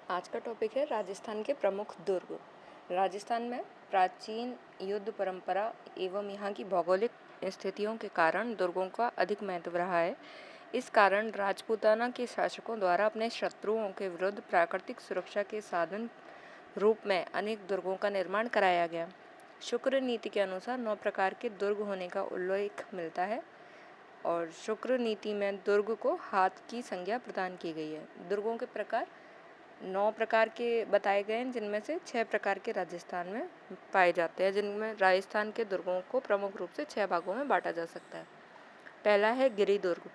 आज का टॉपिक है राजस्थान के प्रमुख दुर्ग। राजस्थान में प्राचीन युद्ध परंपरा एवं यहाँ की भौगोलिक स्थितियों के कारण दुर्गों का अधिक महत्व रहा है। इस कारण राजपूताना के शासकों द्वारा अपने शत्रुओं के विरुद्ध प्राकृतिक सुरक्षा के साधन रूप में अनेक दुर्गों का निर्माण कराया गया। शुक्र नीति के अनुसार 9 प्रकार के दुर्ग होने का उल्लेख मिलता है और शुक्र नीति में दुर्ग को हाथ की संज्ञा प्रदान की गई है। दुर्गों के प्रकार 9 प्रकार के बताए गए हैं, जिनमें से 6 प्रकार के राजस्थान में पाए जाते हैं, जिनमें राजस्थान के दुर्गों को प्रमुख रूप से 6 भागों में बांटा जा सकता है। पहला है गिरी दुर्ग।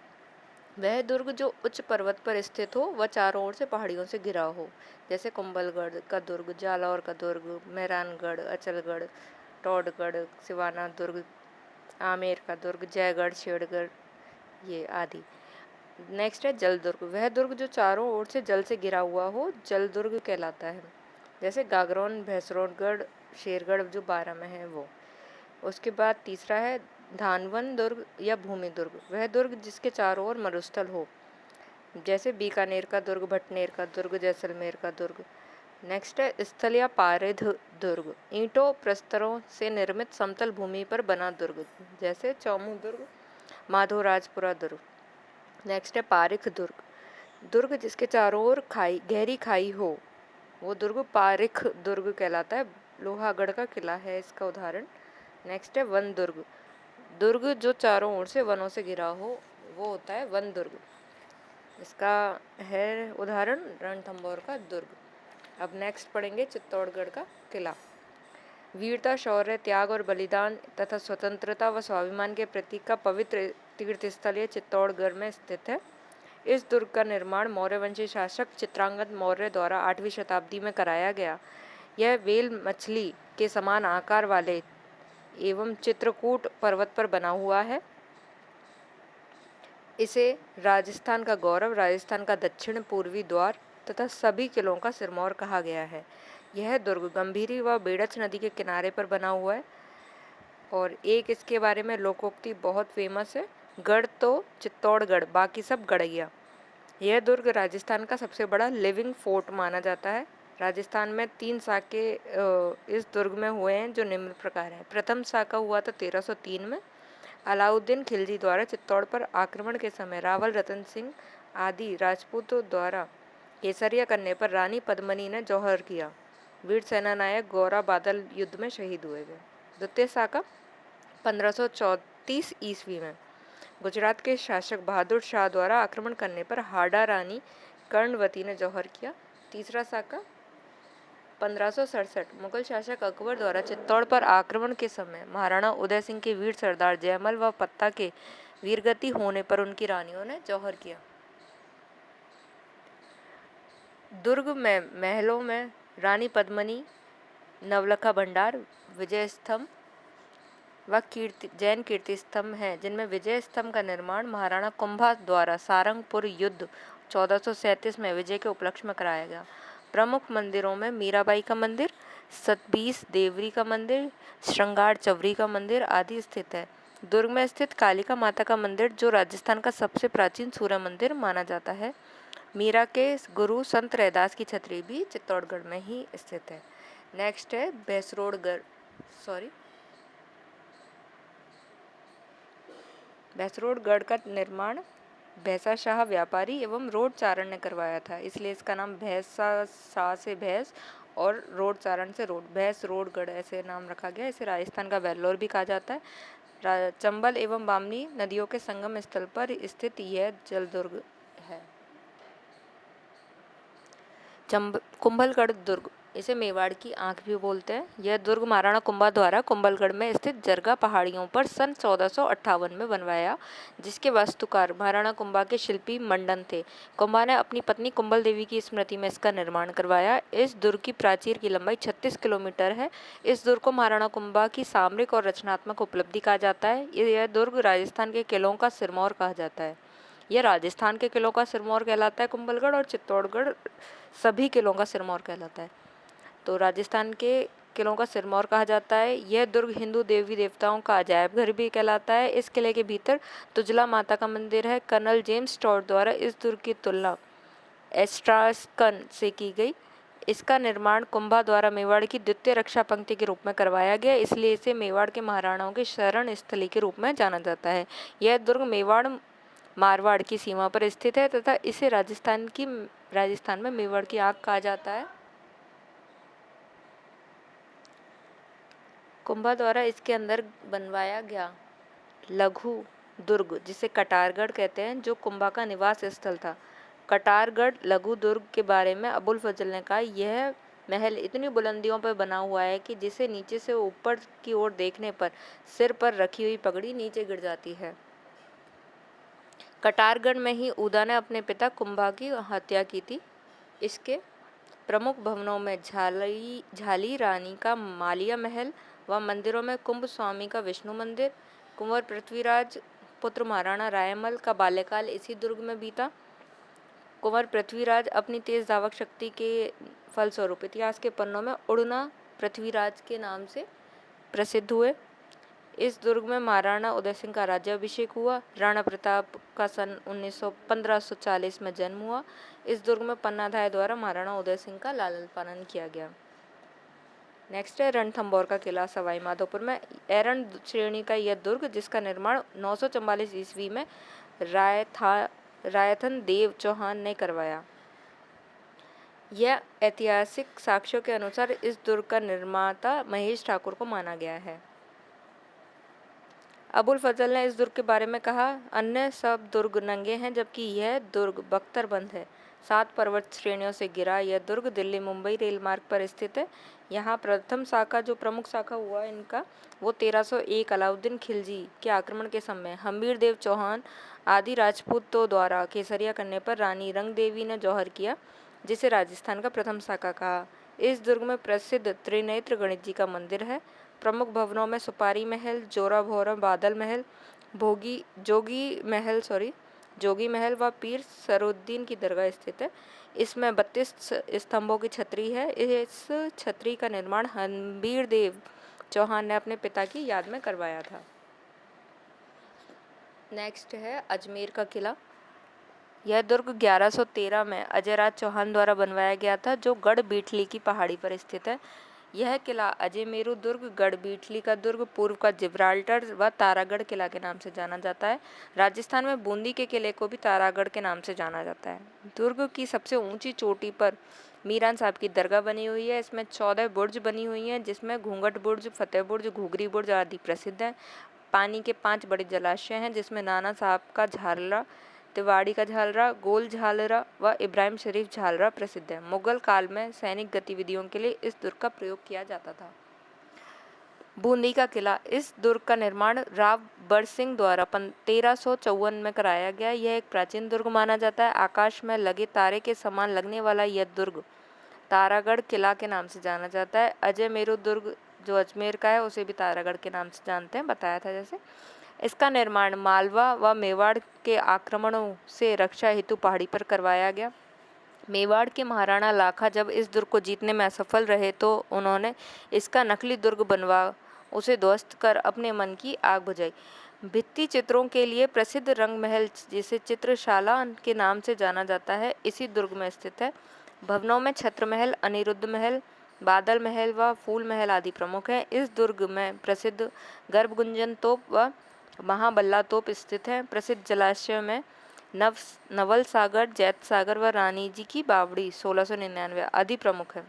वह दुर्ग जो उच्च पर्वत पर स्थित हो, वह चारों ओर से पहाड़ियों से घिरा हो, जैसे कुंभलगढ़ का दुर्ग, जालौर का दुर्ग, मेहरानगढ़, अचलगढ़, टोडगढ़, सिवाना दुर्ग, आमेर का दुर्ग, जयगढ़, शेरगढ़, ये आदि। नेक्स्ट है जल दुर्ग। वह दुर्ग जो चारों ओर से जल से घिरा हुआ हो, जल दुर्ग कहलाता है, जैसे गागरोन, भैंसरोडगढ़, शेरगढ़ जो 12 में है वो। उसके बाद तीसरा है धानवन दुर्ग या भूमि दुर्ग। वह दुर्ग जिसके चारों ओर मरुस्थल हो, जैसे बीकानेर का दुर्ग, भटनेर का दुर्ग, जैसलमेर का दुर्ग। नेक्स्ट है स्थल या पारिध दुर्ग। ईंटों प्रस्तरों से निर्मित समतल भूमि पर बना दुर्ग, जैसे चौमू दुर्ग, माधोराजपुरा दुर्ग। नेक्स्ट है पारिख दुर्ग। दुर्ग जिसके चारों ओर गहरी खाई हो, वो दुर्ग पारिख दुर्ग कहलाता है। लोहागढ़ का किला है इसका उदाहरण। नेक्स्ट है वन दुर्ग। दुर्ग जो चारों ओर से वनों से घिरा हो, वो होता है वन दुर्ग। इसका है उदाहरण रणथंभौर का दुर्ग। अब नेक्स्ट पढ़ेंगे चित्तौड़गढ़ का किला। वीरता, शौर्य, त्याग और बलिदान तथा स्वतंत्रता व स्वाभिमान के प्रतीक का पवित्र तीर्थ स्थल ये चित्तौड़गढ़ में स्थित है। इस दुर्ग का निर्माण मौर्यवंशी शासक चित्रांगद मौर्य द्वारा 8वीं शताब्दी में कराया गया। यह वेल मछली के समान आकार वाले एवं चित्रकूट पर्वत पर बना हुआ है। इसे राजस्थान का गौरव, राजस्थान का दक्षिण पूर्वी द्वार तथा सभी किलों का सिरमौर कहा गया है। यह दुर्ग गंभीरी व बेड़च नदी के किनारे पर बना हुआ है। और एक इसके बारे में लोकोक्ति बहुत फेमस है, गढ़ तो चित्तौड़गढ़, बाकी सब गढ़ैया। यह दुर्ग राजस्थान का सबसे बड़ा लिविंग फोर्ट माना जाता है। राजस्थान में 3 साके इस दुर्ग में हुए हैं, जो निम्न प्रकार है। प्रथम साका हुआ था 1303 में। अलाउद्दीन खिलजी द्वारा चित्तौड़ पर आक्रमण के समय रावल रतन सिंह आदि राजपूतों द्वारा केसरिया करने पर रानी पद्मनी ने जौहर किया। वीर सेना नायक गौरा बादल युद्ध में शहीद हुए थे। द्वितीय साका 1534 ईस्वी में गुजरात के शासक बहादुर शाह द्वारा आक्रमण करने पर हाड़ा रानी कर्णवती ने जौहर किया। तीसरा साका 1567 मुगल शासक अकबर द्वारा चित्तौड़ पर आक्रमण के समय महाराणा उदय सिंह के वीर सरदार जयमल व पत्ता के वीरगति होने पर उनकी रानियों ने जौहर किया। दुर्ग में महलों में रानी पद्मनी, नवलखा भंडार, विजय स्तंभ व जैन कीर्ति स्तंभ हैं, जिनमें विजय स्तंभ का निर्माण महाराणा कुंभा द्वारा सारंगपुर युद्ध 1437 में विजय के उपलक्ष्य में कराया गया। प्रमुख मंदिरों में मीराबाई का मंदिर, सतबीस देवरी का मंदिर, श्रृंगार चवरी का मंदिर आदि स्थित है। दुर्ग में स्थित कालिका माता का मंदिर, जो राजस्थान का सबसे प्राचीन सूर्य मंदिर माना जाता है। मीरा के गुरु संत रैदास की छतरी भी चित्तौड़गढ़ में ही स्थित है। नेक्स्ट है भैंसरोडगढ़ का निर्माण भैंसा शाह व्यापारी एवं रोड चारण ने करवाया था, इसलिए इसका नाम भैंसा शाह से भैंस और रोड चारण से रोड, भैंसरोडगढ़ ऐसे नाम रखा गया। इसे राजस्थान का वेल्लोर भी कहा जाता है। चंबल एवं बामनी नदियों के संगम स्थल पर स्थित यह जलदुर्ग है। कुंभलगढ़ दुर्ग, इसे मेवाड़ की आंख भी बोलते हैं। यह दुर्ग महाराणा कुंभा द्वारा कुंभलगढ़ में स्थित जरगा पहाड़ियों पर सन 1458 में बनवाया, जिसके वास्तुकार महाराणा कुंभा के शिल्पी मंडन थे। कुंभा ने अपनी पत्नी कुंभल देवी की स्मृति में इसका निर्माण करवाया। इस दुर्ग की प्राचीर की लंबाई 36 किलोमीटर है। इस दुर्ग को महाराणा कुंभा की सामरिक और रचनात्मक उपलब्धि कहा जाता है। यह दुर्ग राजस्थान के किलों का सिरमौर कहा जाता है। यह राजस्थान के किलों का सिरमौर कहलाता है कुंभलगढ़, और चित्तौड़गढ़ सभी किलों का सिरमौर कहलाता है। तो राजस्थान के किलों का सिरमौर कहा जाता है। यह दुर्ग हिंदू देवी देवताओं का अजायब घर भी कहलाता है। इस किले के भीतर तुजला माता का मंदिर है। कर्नल जेम्स टॉड द्वारा इस दुर्ग की तुलना एस्ट्रास्कन से की गई। इसका निर्माण कुंभा द्वारा मेवाड़ की द्वितीय रक्षा पंक्ति के रूप में करवाया गया, इसलिए इसे मेवाड़ के महाराणाओं के शरण स्थली के रूप में जाना जाता है। यह दुर्ग मेवाड़ मारवाड़ की सीमा पर स्थित है तथा इसे राजस्थान में मेवाड़ की आग कहा जाता है। कुंभा द्वारा इसके अंदर बनवाया गया लघु दुर्ग, जिसे कटारगढ़ कहते हैं, जो कुंभा का निवास स्थल था। कटारगढ़ लघु दुर्ग के बारे में अबुल फजल ने कहा, यह महल इतनी बुलंदियों पर बना हुआ है कि जिसे नीचे से ऊपर की ओर देखने पर सिर पर रखी हुई पगड़ी नीचे गिर जाती है। कटारगढ़ में ही उदा ने अपने पिता कुंभा की हत्या की थी। इसके प्रमुख भवनों में झाली रानी का मालिया महल व मंदिरों में कुंभ स्वामी का विष्णु मंदिर, कुंवर पृथ्वीराज पुत्र महाराणा रायमल का बाल्यकाल इसी दुर्ग में बीता। कुंवर पृथ्वीराज अपनी तेज धावक शक्ति के फलस्वरूप इतिहास के पन्नों में उड़ना पृथ्वीराज के नाम से प्रसिद्ध हुए। इस दुर्ग में महाराणा उदय सिंह का राज्याभिषेक हुआ। राणा प्रताप का सन 1540 में जन्म हुआ। इस दुर्ग में पन्नाधाय द्वारा महाराणा उदय सिंह का लालन पालन किया गया। नेक्स्ट है रणथंभौर का किला सवाई माधोपुर में। एरन श्रेणी का यह दुर्ग, जिसका निर्माण 944 ईस्वी में रायथन देव चौहान ने करवाया। यह ऐतिहासिक साक्ष्यों के अनुसार इस दुर्ग का निर्माता महेश ठाकुर को माना गया है। अबुल फजल ने इस दुर्ग के बारे में कहा, अन्य सब दुर्ग नंगे हैं जबकि यह दुर्ग बख्तरबंद है। 7 पर्वत श्रेणियों से घिरा यह दुर्ग दिल्ली मुंबई रेल मार्ग पर स्थित है। यहाँ प्रथम शाखा, जो प्रमुख शाखा हुआ इनका, वो 1301 अलाउद्दीन खिलजी के आक्रमण के समय हम्बीर देव चौहान आदि राजपूतों द्वारा केसरिया करने पर रानी रंग देवी ने जौहर किया, जिसे राजस्थान का प्रथम शाखा कहा। इस दुर्ग में प्रसिद्ध त्रिनेत्र गणेश जी का मंदिर है। प्रमुख भवनों में सुपारी महल, जोरा भोरा बादल महल, जोगी महल व पीर सरुद्दीन की दरगाह स्थित है। इसमें 32 स्तंभों की छतरी है। इस छतरी का निर्माण हम्बीर देव चौहान ने अपने पिता की याद में करवाया था। नेक्स्ट है अजमेर का किला। यह दुर्ग 1113 में अजयराज चौहान द्वारा बनवाया गया था, जो गढ़ बीठली की पहाड़ी पर स्थित है। यह किला अजयमेरु दुर्ग, गढ़ बीठली का दुर्ग, पूर्व का जिब्राल्टर व तारागढ़ किला के नाम से जाना जाता है। राजस्थान में बूंदी के किले को भी तारागढ़ के नाम से जाना जाता है। दुर्ग की सबसे ऊंची चोटी पर मीरान साहब की दरगाह बनी हुई है। इसमें 14 बुर्ज बनी हुई हैं, जिसमें घूंघट बुर्ज, फतेह बुर्ज, घुघरी बुर्ज आदि प्रसिद्ध हैं। पानी के 5 बड़े जलाशय हैं, जिसमें नाना साहब का झालरा, तिवाड़ी का झालरा, गोल झालरा व इब्राहिम शरीफ झालरा प्रसिद्ध है। मुगल काल में सैनिक गतिविधियों के लिए इस दुर्ग का प्रयोग किया जाता था। बूंदी का किला। इस दुर्ग का निर्माण राव बर सिंह द्वारा 1354 में कराया गया। यह एक प्राचीन दुर्ग माना जाता है। आकाश में लगे तारे के समान लगने वाला यह दुर्ग तारागढ़ किला के नाम से जाना जाता है। अजयमेरु दुर्ग जो अजमेर का है, उसे भी तारागढ़ के नाम से जानते हैं, बताया था जैसे। इसका निर्माण मालवा व मेवाड़ के आक्रमणों से रक्षा हेतु पहाड़ी पर करवाया गया। मेवाड़ के महाराणा लाखा जब इस दुर्ग को जीतने में असफल रहे तो उन्होंने इसका नकली दुर्ग बनवा उसे ध्वस्त कर अपने मन की आग बुझाई। भित्ति चित्रों के लिए प्रसिद्ध रंग महल, जिसे चित्रशाला के नाम से जाना जाता है, इसी दुर्ग में स्थित है। भवनों में छत्र महल, अनिरुद्ध महल, बादल महल व फूल महल आदि प्रमुख हैं। इस दुर्ग में प्रसिद्ध गर्भगुंजन तोप व महाबल्ला तोप स्थित है। प्रसिद्ध जलाशय में नवल सागर, जैत सागर व रानी जी की बावड़ी 1699 आदि प्रमुख है।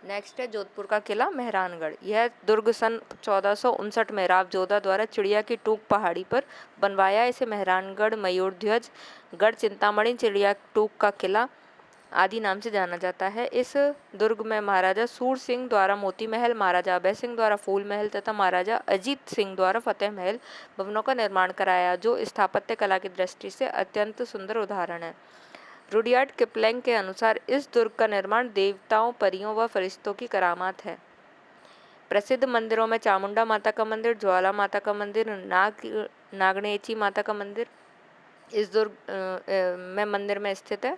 नेक्स्ट है जोधपुर का किला मेहरानगढ़। यह दुर्ग सन 1459 में राव जोधा द्वारा चिड़िया की टूक पहाड़ी पर बनवाया। इसे मेहरानगढ़, मयूरध्वज गढ़, चिंतामणि, चिड़िया टूक का किला आदि नाम से जाना जाता है। इस दुर्ग में महाराजा सूर सिंह द्वारा मोती महल, महाराजा अभय सिंह द्वारा फूल महल तथा महाराजा अजीत सिंह द्वारा फतेह महल भवनों का निर्माण कराया, जो स्थापत्य कला की दृष्टि से अत्यंत सुंदर उदाहरण है। रुडयार्ड किपलिंग के अनुसार इस दुर्ग का निर्माण देवताओं, परियों व फरिश्तों की करामात है। प्रसिद्ध मंदिरों में चामुंडा माता का मंदिर, ज्वाला माता का मंदिर, नागणेची माता का मंदिर इस दुर्ग मंदिर में स्थित है।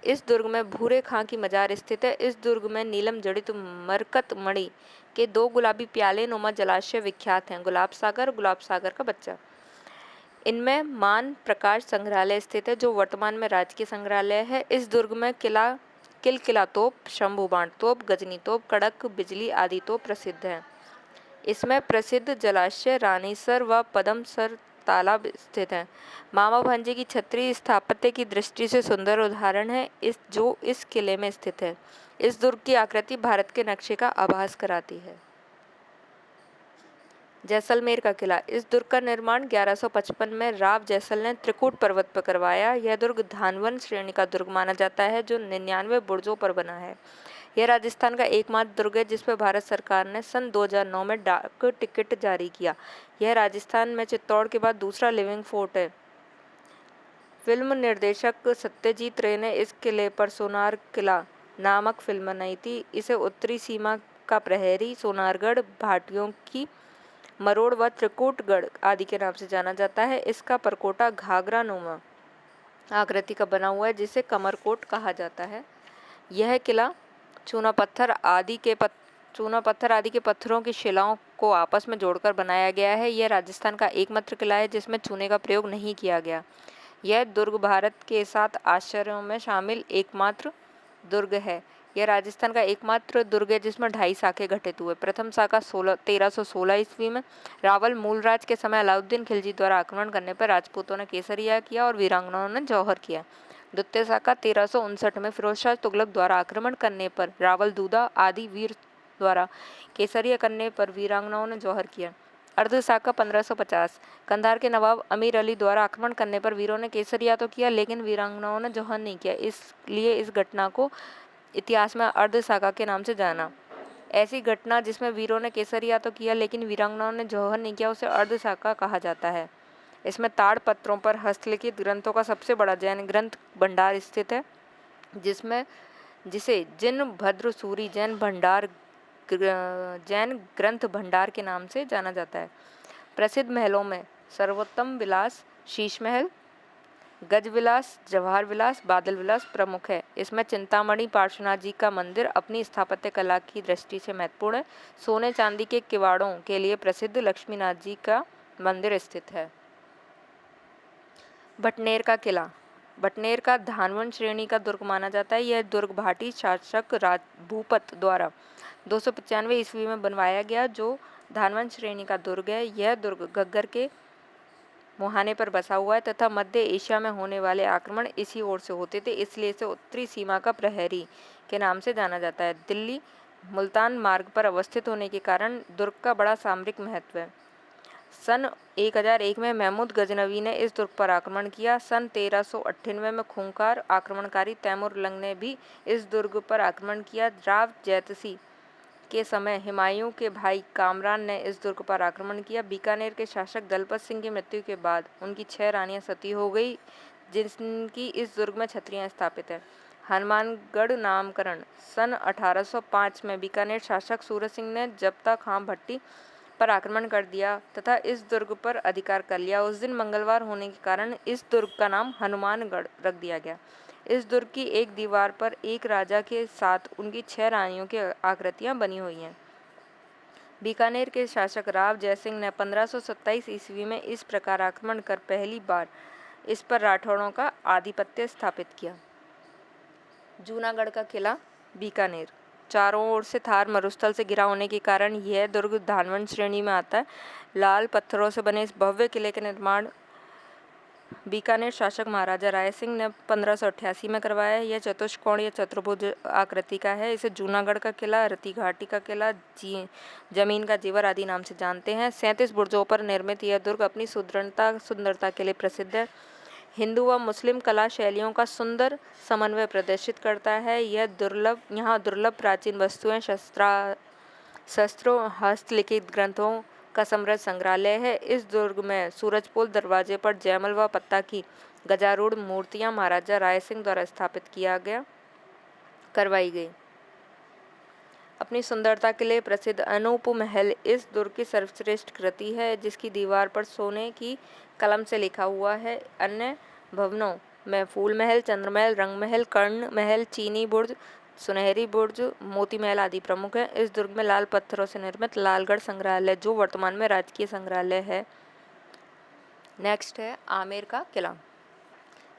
इस दुर्ग में भूरे खां की मजार स्थित है। इस दुर्ग में नीलम जड़ित मरकत मणि के 2 गुलाबी प्याले नुमा जलाशय विख्यात हैं, गुलाब सागर का बच्चा। इनमें मान प्रकाश संग्रहालय स्थित है, जो वर्तमान में राजकीय संग्रहालय है। इस दुर्ग में किला तोप, शंभू बाण तोप, गजनी तोप, कड़क बिजली आदि तोप प्रसिद्ध हैं। इसमें प्रसिद्ध जलाशय रानीसर व पदमसर तालाब स्थित है। मामा भांजे की छतरी स्थापत्य की दृष्टि से सुंदर उदाहरण है, जो इस किले में स्थित है। इस दुर्ग की आकृति भारत के नक्शे का आभास कराती है। जैसलमेर का किला। इस दुर्ग का निर्माण 1155 में राव जैसल ने त्रिकूट पर्वत पर करवाया। यह दुर्ग धानवन श्रेणी का दुर्ग माना जाता है, जो 99 बुर्जों पर बना है। यह राजस्थान का एकमात्र दुर्ग है जिस पर भारत सरकार ने सन 2009 में डाक टिकट जारी किया। यह राजस्थान में चित्तौड़ के बाद दूसरा लिविंग फोर्ट है। फिल्म निर्देशक सत्यजीत रे ने इस किले पर सोनार किला नामक फिल्म बनाई थी। इसे उत्तरी सीमा का प्रहरी, सोनारगढ़, भाटियों की मरोड़ व त्रिकूटगढ़ आदि के नाम से जाना जाता है। इसका परकोटा घाघरा नुमा आकृति का बना हुआ है, जिसे कमरकोट कहा जाता है। यह किला चूना पत्थर आदि के पत्थरों की शिलाओं को आपस में जोड़कर बनाया गया है। यह राजस्थान का एकमात्र किला है जिसमें चूने का प्रयोग नहीं किया गया। यह दुर्ग भारत के 7 आश्चर्यों में शामिल एकमात्र दुर्ग है। यह राजस्थान का एकमात्र दुर्ग है जिसमें 2.5 शाखे घटित हुए। प्रथम शाखा 1316 ईस्वी में रावल मूलराज के समय अलाउद्दीन खिलजी द्वारा आक्रमण करने पर राजपूतों ने केसरिया किया और वीरांगनाओं ने जौहर किया। द्वितीय शाखा 1359 में फिरोजशाह तुगलक द्वारा आक्रमण करने पर रावल दूदा आदि वीर द्वारा केसरिया करने पर वीरांगनाओं ने जौहर किया। अर्ध शाखा 1550 कंधार के नवाब अमीर अली द्वारा आक्रमण करने पर वीरों ने केसरिया तो किया, लेकिन वीरांगनाओं ने जौहर नहीं किया। इसलिए इस घटना को इतिहास में अर्ध शाखा के नाम से जाना। ऐसी घटना जिसमें वीरों ने केसरिया तो किया लेकिन वीरांगनाओं ने जौहर नहीं किया, उसे अर्ध शाखा कहा जाता है। इसमें ताड़ पत्रों पर हस्तलिखित ग्रंथों का सबसे बड़ा जैन ग्रंथ भंडार स्थित है, जिसे जिन भद्र सूरी जैन ग्रंथ भंडार के नाम से जाना जाता है। प्रसिद्ध महलों में सर्वोत्तम विलास, शीश महल, गज विलास, जवाहर विलास, बादल विलास प्रमुख है। इसमें चिंतामणि पार्श्वनाथ जी का मंदिर अपनी स्थापत्य कला की दृष्टि से महत्वपूर्ण है। सोने चांदी के किवाड़ों के लिए प्रसिद्ध लक्ष्मीनाथ जी का मंदिर स्थित है। भटनेर का किला। भटनेर का धानवन श्रेणी का दुर्ग माना जाता है। यह दुर्ग भाटी शासक भूपत द्वारा 295 ईस्वी में बनवाया गया, जो धानवन श्रेणी का दुर्ग है। यह दुर्ग घग्गर के मुहाने पर बसा हुआ है तथा मध्य एशिया में होने वाले आक्रमण इसी ओर से होते थे, इसलिए इसे उत्तरी सीमा का प्रहरी के नाम से जाना जाता है। दिल्ली मुल्तान मार्ग पर अवस्थित होने के कारण दुर्ग का बड़ा सामरिक महत्व है। सन 1001 में महमूद गजनवी ने इस दुर्ग पर आक्रमण किया। सन 1398 में खूंखार आक्रमणकारी तैमूर लंग ने भी इस दुर्ग पर आक्रमण किया। राव जैतसी के समय हुमायूं के भाई कामरान ने इस दुर्ग पर आक्रमण किया। बीकानेर के शासक दलपत सिंह की मृत्यु के बाद उनकी 6 रानियां सती हो गई, जिनकी इस दुर्ग में छतरियां स्थापित है। हनुमानगढ़ नामकरण सन 1805 में बीकानेर शासक सूरज सिंह ने जब्ता खां भट्टी पर आक्रमण कर दिया तथा इस दुर्ग पर अधिकार कर लिया। उस दिन मंगलवार होने के कारण इस दुर्ग का नाम हनुमानगढ़ रख दिया गया। इस दुर्ग की एक दीवार पर एक राजा के साथ उनकी 6 रानियों की आकृतियां बनी हुई हैं। बीकानेर के शासक राव जयसिंह ने 1527 ईस्वी में इस प्रकार आक्रमण कर पहली बार इस पर राठौड़ों का आधिपत्य स्थापित किया। जूनागढ़ का किला बीकानेर चारों ओर से थार मरुस्थल से घिरा होने के कारण यह दुर्ग धानवन श्रेणी में आता है। लाल पत्थरों से बने इस भव्य किले के निर्माण बीकानेर शासक महाराजा राय सिंह ने 1588 में करवाया। यह चतुष्कोण या चतुर्भुज आकृति का है। इसे जूनागढ़ का किला, रती घाटी का किला, जमीन का जेवर आदि नाम से जानते हैं। 37 बुर्जों पर निर्मित यह दुर्ग अपनी सुंदरता के लिए प्रसिद्ध है। हिंदू व मुस्लिम कला शैलियों का सुंदर समन्वय प्रदर्शित करता है। यहाँ दुर्लभ प्राचीन वस्तुएं, शस्त्रों, हस्तलिखित ग्रंथों का समृद्ध संग्रहालय है। इस दुर्ग में सूरजपोल दरवाजे पर जयमल व पत्ता की गजारूढ़ मूर्तियां महाराजा राय सिंह द्वारा स्थापित करवाई गई। अपनी सुंदरता के लिए प्रसिद्ध अनूप महल इस दुर्ग की सर्वश्रेष्ठ कृति है, जिसकी दीवार पर सोने की कलम से लिखा हुआ है। अन्य भवनों में फूल महल, चंद्रमहल, रंग महल, कर्ण महल, चीनी बुर्ज, सुनहरी बुर्ज, मोती महल आदि प्रमुख हैं। इस दुर्ग में लाल पत्थरों से निर्मित लालगढ़ संग्रहालय, जो वर्तमान में राजकीय संग्रहालय है, नेक्स्ट है आमेर का किला।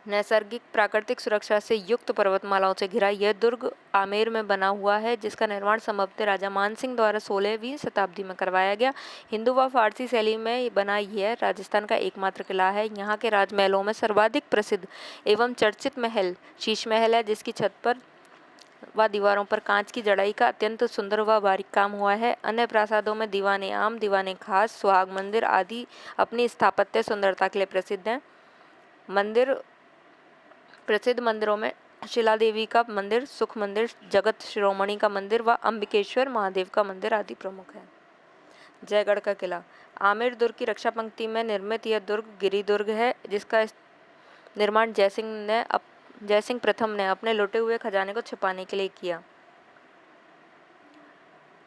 नैसर्गिक प्राकृतिक सुरक्षा से युक्त पर्वतमालाओं से घिरा यह दुर्ग आमेर में बना हुआ है, जिसका निर्माण संभवतः राजा मानसिंह द्वारा 16वीं शताब्दी में करवाया गया। हिंदू व फारसी शैली में बना यह राजस्थान का एकमात्र किला है। यहाँ के राजमहलों में सर्वाधिक प्रसिद्ध एवं चर्चित महल शीश महल है, जिसकी छत पर व दीवारों पर कांच की जड़ाई का अत्यंत सुंदर व बारीक काम हुआ है। अन्य प्रासादों में दीवाने आम, दीवाने खास, सुहाग मंदिर आदि अपनी स्थापत्य सुंदरता के लिए प्रसिद्ध हैं। प्रसिद्ध मंदिरों में शिला देवी का मंदिर, सुख मंदिर, जगत शिरोमणि का मंदिर व अंबिकेश्वर महादेव का मंदिर आदि प्रमुख है। जयगढ़ का किला। आमेर दुर्ग की रक्षा पंक्ति में निर्मित यह दुर्ग गिरी दुर्ग है, जिसका निर्माण जयसिंह प्रथम ने अपने लुटे हुए खजाने को छिपाने के लिए किया।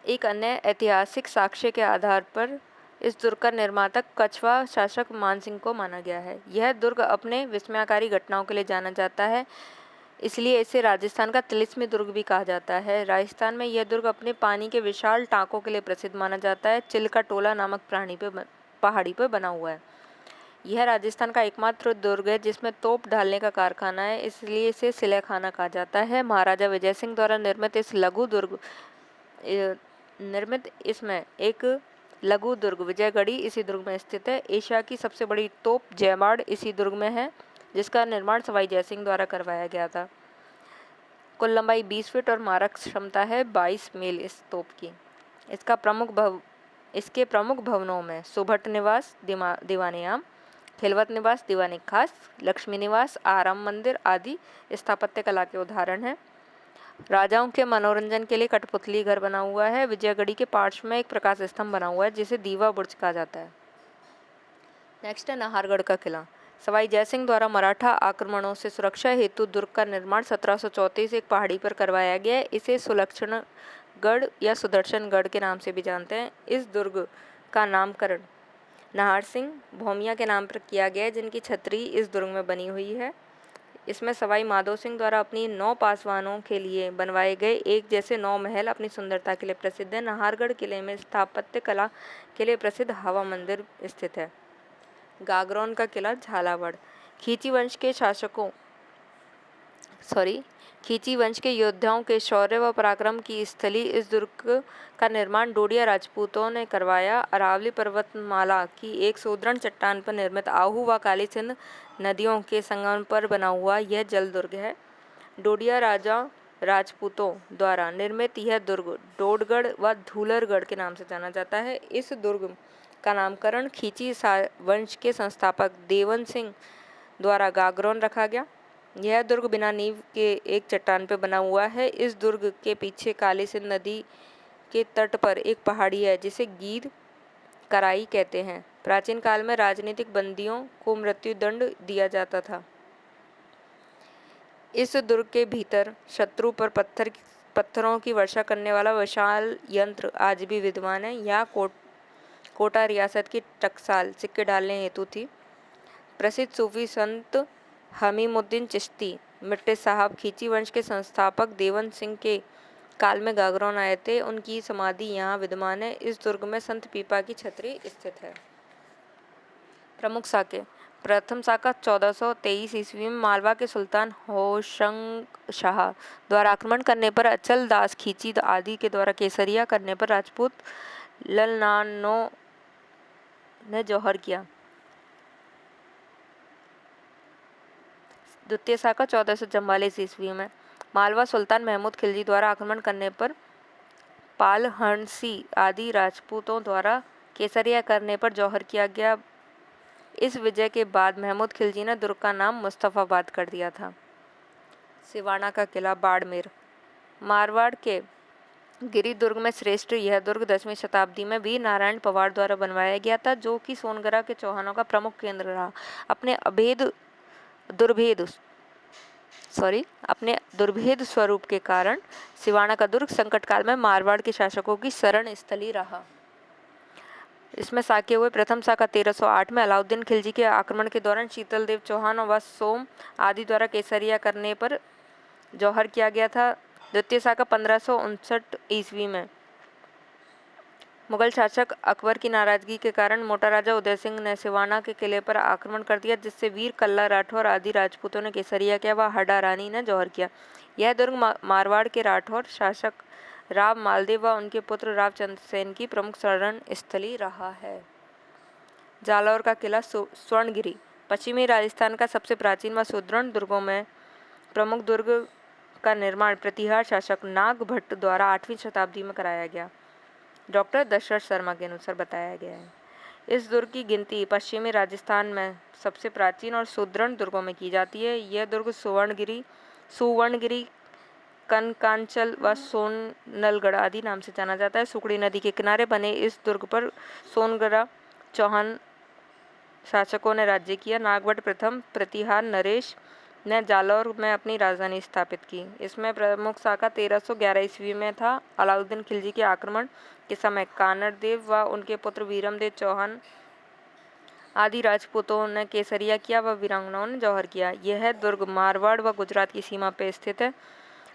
एक अन्य ऐतिहासिक साक्ष्य के आधार पर इस दुर्ग का निर्माता कछवा शासक मानसिंह को माना गया है। यह दुर्ग अपने विस्मयकारी घटनाओं के लिए जाना जाता है, इसलिए इसे राजस्थान का तिलिस्मी दुर्ग भी कहा जाता है। राजस्थान में यह दुर्ग अपने पानी के विशाल टाँकों के लिए प्रसिद्ध माना जाता है। चिल्का टोला नामक पहाड़ी पर बना हुआ है। यह राजस्थान का एकमात्र दुर्ग है जिसमें तोप ढालने का कारखाना है, इसलिए इसे सिलेखाना कहा जाता है। महाराजा विजय सिंह द्वारा निर्मित इसमें एक लघु दुर्ग विजयगढ़ी इसी दुर्ग में स्थित है। एशिया की सबसे बड़ी तोप जयमाड़ इसी दुर्ग में है, जिसका निर्माण सवाई जयसिंह द्वारा करवाया गया था। कुल लंबाई 20 फीट और मारक क्षमता है 22 मील इस तोप की। इसके प्रमुख भवनों में सुभट निवास, दीवाने आम, खिलवत निवास, दीवाने खास, लक्ष्मी निवास, आराम मंदिर आदि स्थापत्य कला के उदाहरण हैं। राजाओं के मनोरंजन के लिए कठपुतली घर बना हुआ है। विजयगढ़ी के पार्श्व में एक प्रकाश स्तंभ बना हुआ है, जिसे दीवा बुर्ज कहा जाता है। नेक्स्ट है नाहरगढ़ का किला। सवाई जयसिंह द्वारा मराठा आक्रमणों से सुरक्षा हेतु दुर्ग का निर्माण 1734 एक पहाड़ी पर करवाया गया है। इसे सुलक्षणगढ़ या सुदर्शनगढ़ के नाम से भी जानते हैं। इस दुर्ग का नामकरण नाहर सिंह भौमिया के नाम पर किया गया है, जिनकी छतरी इस दुर्ग में बनी हुई है। इसमें सवाई माधो सिंह द्वारा अपनी 9 पासवानों के लिए बनवाए गए एक जैसे 9 महल अपनी सुंदरता के लिए प्रसिद्ध है। नाहरगढ़ किले में स्थापत्य कला के लिए प्रसिद्ध हवा मंदिर स्थित है। गागरोन का किला झालावाड़। खींची वंश के योद्धाओं के शौर्य व पराक्रम की स्थली इस दुर्ग का निर्माण डोडिया राजपूतों ने करवाया। अरावली पर्वतमाला की एक सुदृढ़ चट्टान पर निर्मित आहू व काली सिंध नदियों के संगम पर बना हुआ यह जल दुर्ग है। डोडिया राजपूतों द्वारा निर्मित यह दुर्ग डोडगढ़ व धूलरगढ़ के नाम से जाना जाता है। इस दुर्ग का नामकरण खींची वंश के संस्थापक देवन सिंह द्वारा गागरोन रखा गया। यह दुर्ग बिना नींव के एक चट्टान पर बना हुआ है। इस दुर्ग के पीछे काली सिंध नदी के तट पर एक पहाड़ी है, जिसे गीद कराई कहते हैं। प्राचीन काल में राजनीतिक बंदियों को मृत्यु दंड दिया जाता था। इस दुर्ग के भीतर शत्रु पर पत्थरों की वर्षा करने वाला विशाल यंत्र आज भी विद्यमान है। यहाँ कोटा रियासत की टकसाल सिक्के डालने हेतु थी। प्रसिद्ध सूफी संत हमीमुद्दीन चिश्ती मिट्टे साहब खींची वंश के संस्थापक देवन सिंह के काल में गागरोन आए थे। उनकी समाधि यहाँ विद्यमान है। इस दुर्ग में संत पीपा की छतरी स्थित है। प्रमुख साके। प्रथम साका 1423 ईस्वी में मालवा के सुल्तान होशंग शाह द्वारा आक्रमण करने पर अचल दास खींची आदि के द्वारा केसरिया करने पर राजपूत ललनानो ने जौहर किया। द्वितीय साका 1444 ईस्वी में मालवा सुल्तान महमूद खिलजी द्वारा आक्रमण करने पर पालहणसी आदि राजपूतों द्वारा केसरिया करने पर जौहर किया गया। इस विजय के बाद महमूद खिलजी ने दुर्ग का नाम मुस्तफाबाद कर दिया था। सिवाना का किला बाड़मेर। मारवाड़ के गिरी दुर्ग में श्रेष्ठ यह दुर्ग 10वीं शताब्दी में वीर नारायण पवार द्वारा बनवाया गया था, जो कि सोनगरा के चौहानों का प्रमुख केंद्र रहा। अपने दुर्भेद स्वरूप के कारण सिवाना का दुर्ग संकट काल में मारवाड़ के शासकों की शरण स्थली रहा। इसमें साके हुए प्रथम साका 1308 में अलाउद्दीन खिलजी के आक्रमण के दौरान शीतल देव चौहान व सोम आदि द्वारा केसरिया करने पर जौहर किया गया था। द्वितीय साका 1559 ईस्वी में मुगल शासक अकबर की नाराजगी के कारण मोटा राजा उदय सिंह ने सिवाना के किले पर आक्रमण कर दिया, जिससे वीर कल्ला राठौर आदि राजपूतों ने केसरिया किया व हड्डा रानी ने जौहर किया। यह दुर्ग मारवाड़ के राठौर शासक राव मालदेव व उनके पुत्र राव चंद्र सेन की प्रमुख शरण स्थली रहा है। जालौर का किला स्वर्णगिरी पश्चिमी राजस्थान का सबसे प्राचीन व सुदृढ़ दुर्गों में प्रमुख दुर्ग का निर्माण प्रतिहार शासक नागभट्ट द्वारा 8वीं शताब्दी में कराया गया। डॉक्टर दशरथ शर्मा के अनुसार बताया गया है। इस दुर्ग की गिनती पश्चिमी राजस्थान में सबसे प्राचीन और सुदृढ़ दुर्गों में की जाती है। यह दुर्ग सुवर्णगिरी कनकांचल व सोनलगढ़ आदि नाम से जाना जाता है। सुकड़ी नदी के किनारे बने इस दुर्ग पर सोनगढ़ चौहान शासकों ने राज्य किया। नागभट्ट प्रथम प्रतिहार नरेश ने जालौर में अपनी राजधानी स्थापित की। इसमें प्रमुख शाखा 1311 ईस्वी में था। अलाउद्दीन खिलजी के आक्रमण के समय कानरदेव व उनके पुत्र वीरमदेव चौहान आदि राजपूतों ने केसरिया किया व वीरांगनाओं ने जौहर किया। यह दुर्ग मारवाड़ व गुजरात की सीमा पर स्थित है।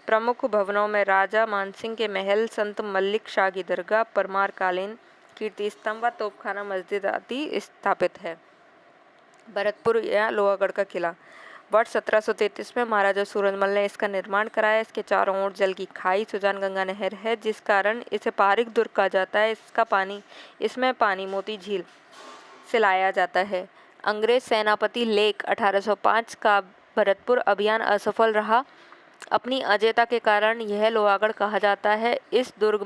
प्रमुख भवनों में राजा मानसिंह के महल, संत मल्लिक शाह की दरगाह, परमार कालीन कीर्ति स्तंभ व तोपखाना मस्जिद आदि स्थापित है। भरतपुर या लोहागढ़ का किला वर्ष 1733 में महाराजा सूरजमल ने इसका निर्माण कराया। इसके चारों ओर जल की खाई सुजानगंगा नहर है, जिस कारण इसे पहाड़ी दुर्ग कहा जाता है। इसमें पानी मोती झील से लाया जाता है। अंग्रेज सेनापति लेक 1805 का भरतपुर अभियान असफल रहा। अपनी अजेयता के कारण यह लोहागढ़ कहा जाता है। इस दुर्ग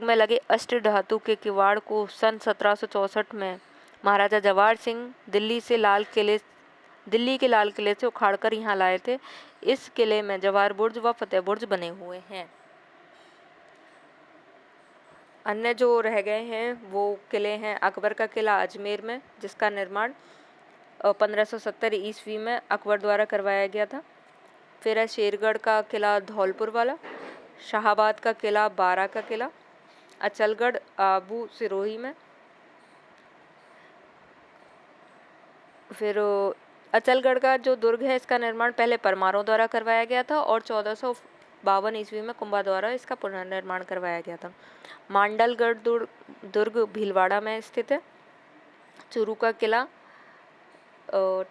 में लगे अष्टधातु के किवाड़ को सन 1764 में महाराजा जवाहर सिंह दिल्ली के लाल किले से उखाड़कर यहाँ लाए थे। इस किले में जवाहर बुर्ज व फतेह बुर्ज बने हुए हैं। अन्य जो रह गए हैं वो किले हैं अकबर का किला अजमेर में, जिसका निर्माण 1570 ईस्वी में अकबर द्वारा करवाया गया था। फिर है शेरगढ़ का किला धौलपुर वाला, शाहाबाद का किला बारा का किला, अचलगढ़ आबू सिरोही में। फिर अचलगढ़ का जो दुर्ग है इसका निर्माण पहले परमारों द्वारा करवाया गया था और 1452 ईस्वी में कुंभा द्वारा इसका पुनर्निर्माण करवाया गया था। मांडलगढ़ दुर्ग भीलवाड़ा में स्थित है। चूरू का किला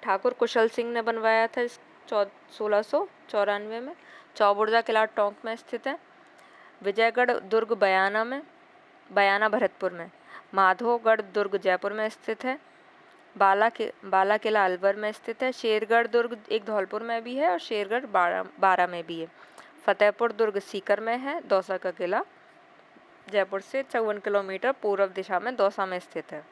ठाकुर कुशल सिंह ने बनवाया था 1694 में। चौबुर्जा किला टोंक में स्थित है। विजयगढ़ दुर्ग बयाना भरतपुर में। माधोगढ़ दुर्ग जयपुर में स्थित है। बाला किला अलवर में स्थित है। शेरगढ़ दुर्ग एक धौलपुर में भी है और शेरगढ़ बारा में भी है। फतेहपुर दुर्ग सीकर में है। दौसा का किला जयपुर से 54 किलोमीटर पूर्व दिशा में दौसा में स्थित है।